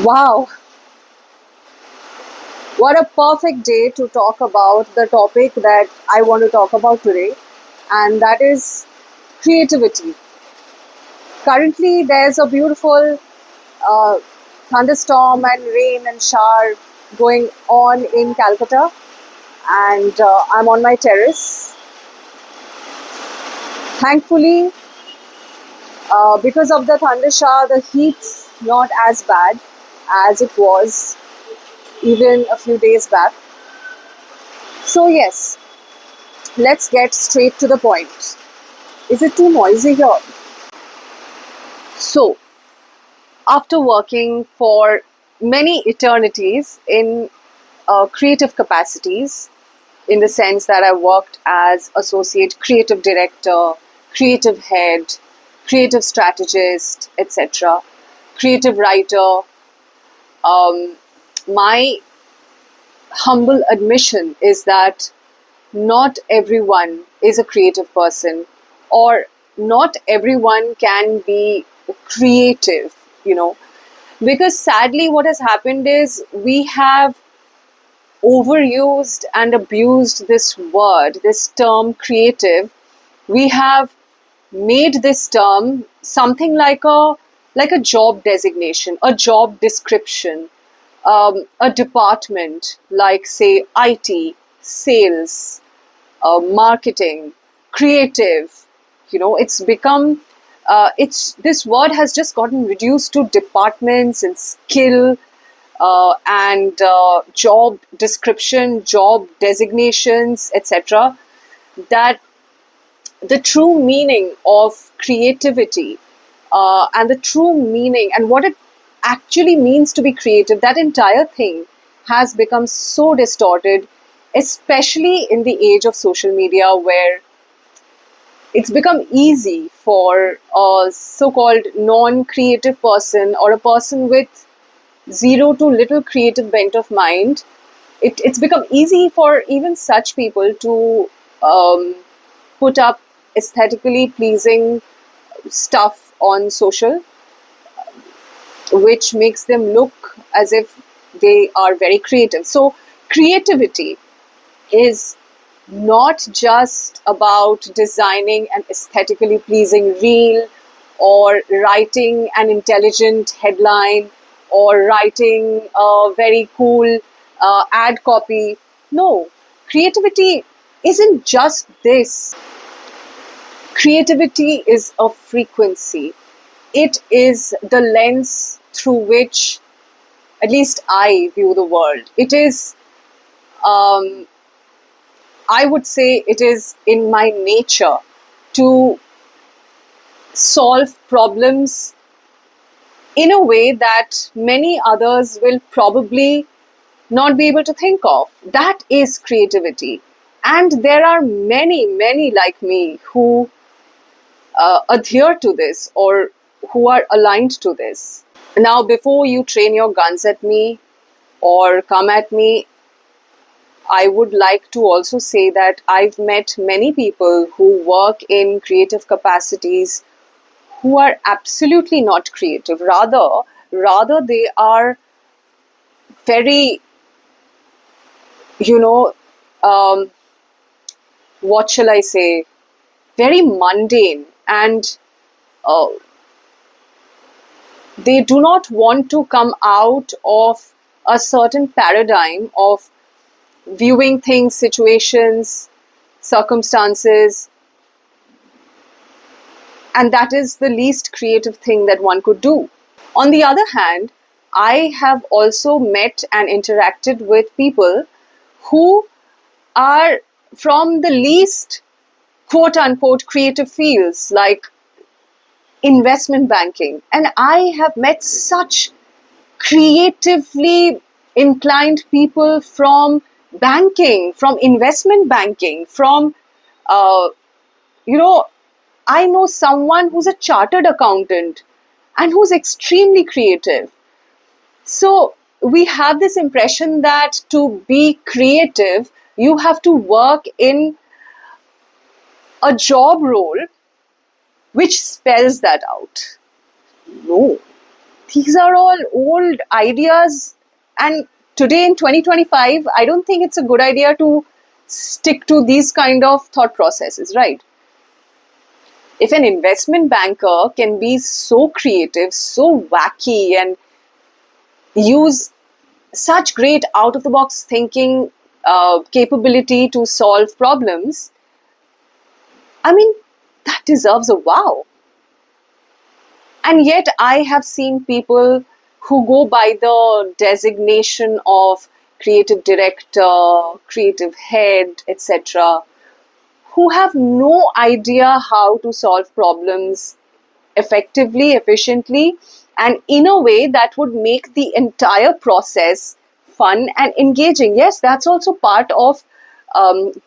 Wow, what a perfect day to talk about the topic that I want to talk about today, and that is creativity. Currently, there's a beautiful uh, thunderstorm and rain and shower going on in Calcutta, and I'm on my terrace. Thankfully, because of the thunder shower, the heat's not as bad as it was even a few days back. So, yes, let's get straight to the point. Is it too noisy here? So, after working for many eternities in creative capacities, in the sense that I worked as associate creative director, creative head, creative strategist, etc., creative writer, my humble admission is that not everyone is a creative person, or not everyone can be creative, you know. Because sadly, what has happened is we have overused and abused this word, this term creative. We have made this term something like a job designation, a job description, a department like, say, IT, sales, marketing, creative. It's become it's this word has just gotten reduced to departments and skill and job description, job designations, etc. That the true meaning of creativity and the true meaning and what it actually means to be creative, that entire thing has become so distorted, especially in the age of social media, where it's become easy for a so called non creative person or a person with zero to little creative bent of mind. It's become easy for even such people to put up aesthetically pleasing stuff on social, which makes them look as if they are very creative. So, creativity is not just about designing an aesthetically pleasing reel, or writing an intelligent headline, or writing a very cool ad copy. No, creativity isn't just this. Creativity is a frequency. It is the lens through which, at least, I view the world. It is, I would say, it is in my nature to solve problems in a way that many others will probably not be able to think of. That is creativity. And there are many, many like me who adhere to this, or who are aligned to this. Now, before you train your guns at me or come at me, I would like to also say that I've met many people who work in creative capacities who are absolutely not creative. Rather they are very, you know, um, what shall I say, very mundane, and uh, they do not want to come out of a certain paradigm of viewing things, situations, circumstances, and that is the least creative thing that one could do. On the other hand, I have also met and interacted with people who are from the least quote unquote creative fields, like investment banking. And I have met such creatively inclined people from banking, from investment banking, from, uh, you know, I know someone who's a chartered accountant and who's extremely creative. So we have this impression that to be creative, you have to work in a job role which spells that out. No, these are all old ideas, and today in 2025, I don't think it's a good idea to stick to these kind of thought processes, right? If an investment banker can be so creative, so wacky, and use such great out of the box thinking capability to solve problems, I mean, that deserves a wow. And yet, I have seen people who go by the designation of creative director, creative head, etc., who have no idea how to solve problems effectively, efficiently, and in a way that would make the entire process fun and engaging. Yes, that's also part of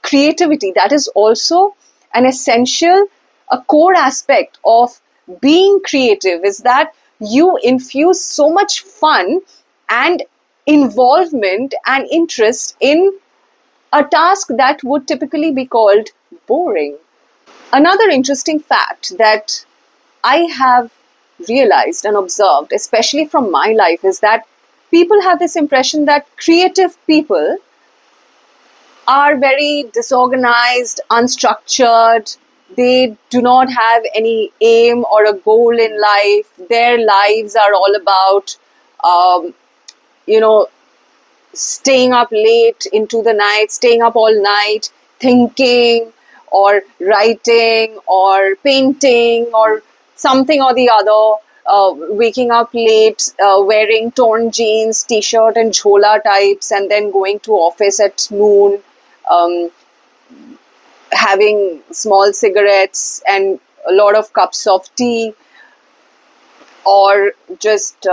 creativity. That is also an essential, a core aspect of being creative, is that you infuse so much fun and involvement and interest in a task that would typically be called boring. Another interesting fact that I have realized and observed, especially from my life, is that people have this impression that creative people are very disorganized, unstructured. They do not have any aim or a goal in life. Their lives are all about, um, you know, staying up late into the night, staying up all night, thinking or writing or painting or something or the other, waking up late, wearing torn jeans, t-shirt and jhola types, and then going to office at noon, um, having small cigarettes and a lot of cups of tea, or just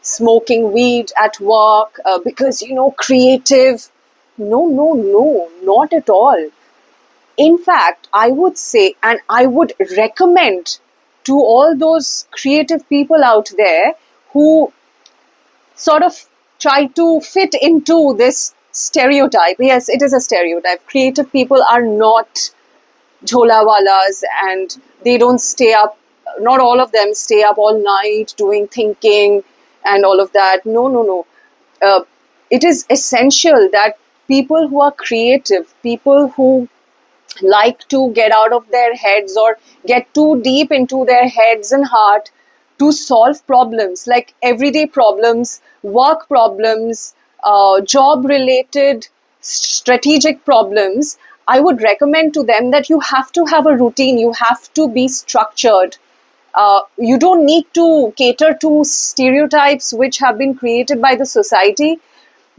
smoking weed at work because, creative. No, no, no, not at all. In fact, I would say, and I would recommend to all those creative people out there who sort of try to fit into this stereotype. Yes, it is a stereotype. Creative people are not jholawalas, and they don't stay up, not all of them stay up all night doing thinking and all of that. No, no, no. It is essential that people who are creative, people who like to get out of their heads or get too deep into their heads and heart to solve problems like everyday problems, work problems, job related strategic problems. I would recommend to them that you have to have a routine, you have to be structured. You don't need to cater to stereotypes which have been created by the society,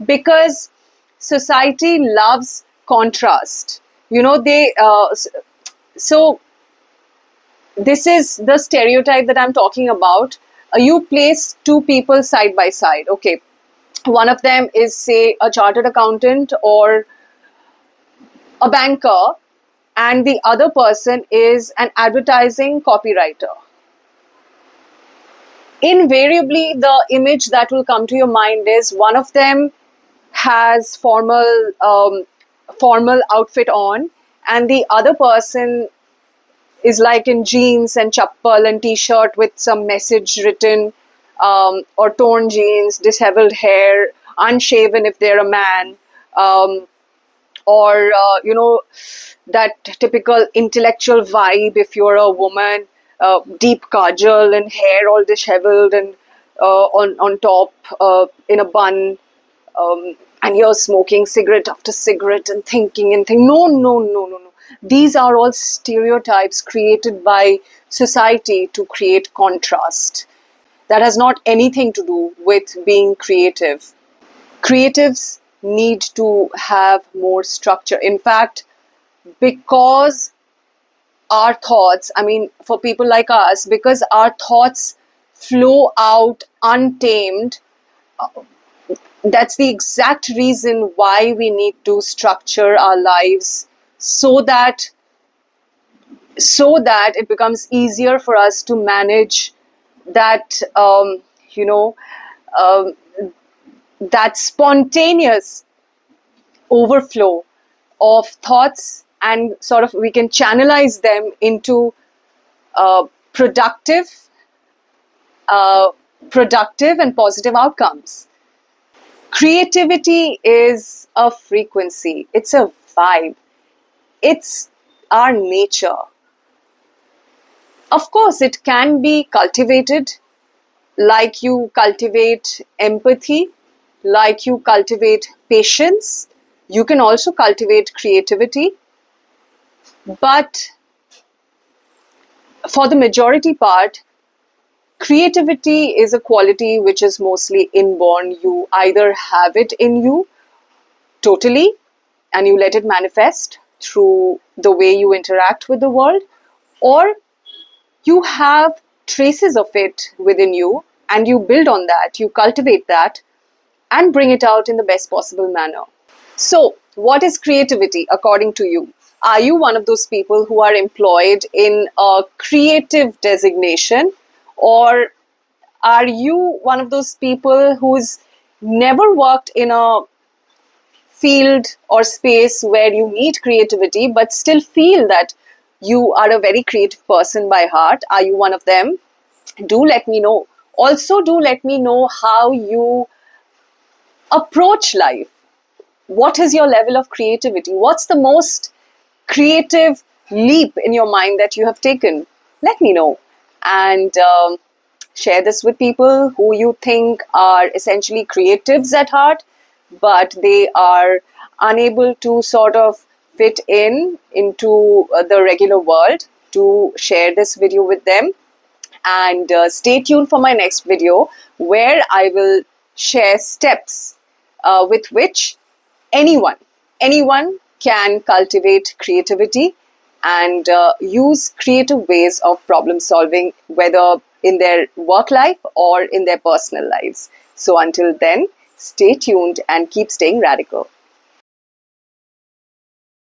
because society loves contrast. So this is the stereotype that I'm talking about. You place two people side by side. Okay, one of them is, say, a chartered accountant or a banker, and the other person is an advertising copywriter. Invariably, the image that will come to your mind is one of them has formal outfit on, and the other person is like in jeans and chappal and t-shirt with some message written, or torn jeans, disheveled hair, unshaven if they're a man, or that typical intellectual vibe if you're a woman, deep kajal and hair all disheveled and on top in a bun, and you're smoking cigarette after cigarette and thinking and thinking. No, no, no, no, no. These are all stereotypes created by society to create contrast. That has not anything to do with being creative. Creatives need to have more structure. In fact, because our thoughts, I mean, for people like us, because our thoughts flow out untamed, that's the exact reason why we need to structure our lives so that it becomes easier for us to manage that you know um, that spontaneous overflow of thoughts, and sort of we can channelize them into productive, productive and positive outcomes. Creativity is a frequency, it's a vibe, it's our nature. Of course, it can be cultivated like you cultivate empathy, like you cultivate patience. You can also cultivate creativity, but for the majority part, creativity is a quality which is mostly inborn. You either have it in you totally and you let it manifest through the way you interact with the world, or you have traces of it within you and you build on that, you cultivate that, and bring it out in the best possible manner. So, what is creativity according to you? Are you one of those people who are employed in a creative designation, or are you one of those people who's never worked in a field or space where you need creativity but still feel that you are a very creative person by heart? Are you one of them? Do let me know. Also, do let me know how you approach life. What is your level of creativity? What's the most creative leap in your mind that you have taken? Let me know. And share this with people who you think are essentially creatives at heart, but they are unable to sort of fit in into the regular world. To share this video with them, and stay tuned for my next video where I will share steps with which anyone can cultivate creativity and use creative ways of problem solving, whether in their work life or in their personal lives. So until then, stay tuned and keep staying radical.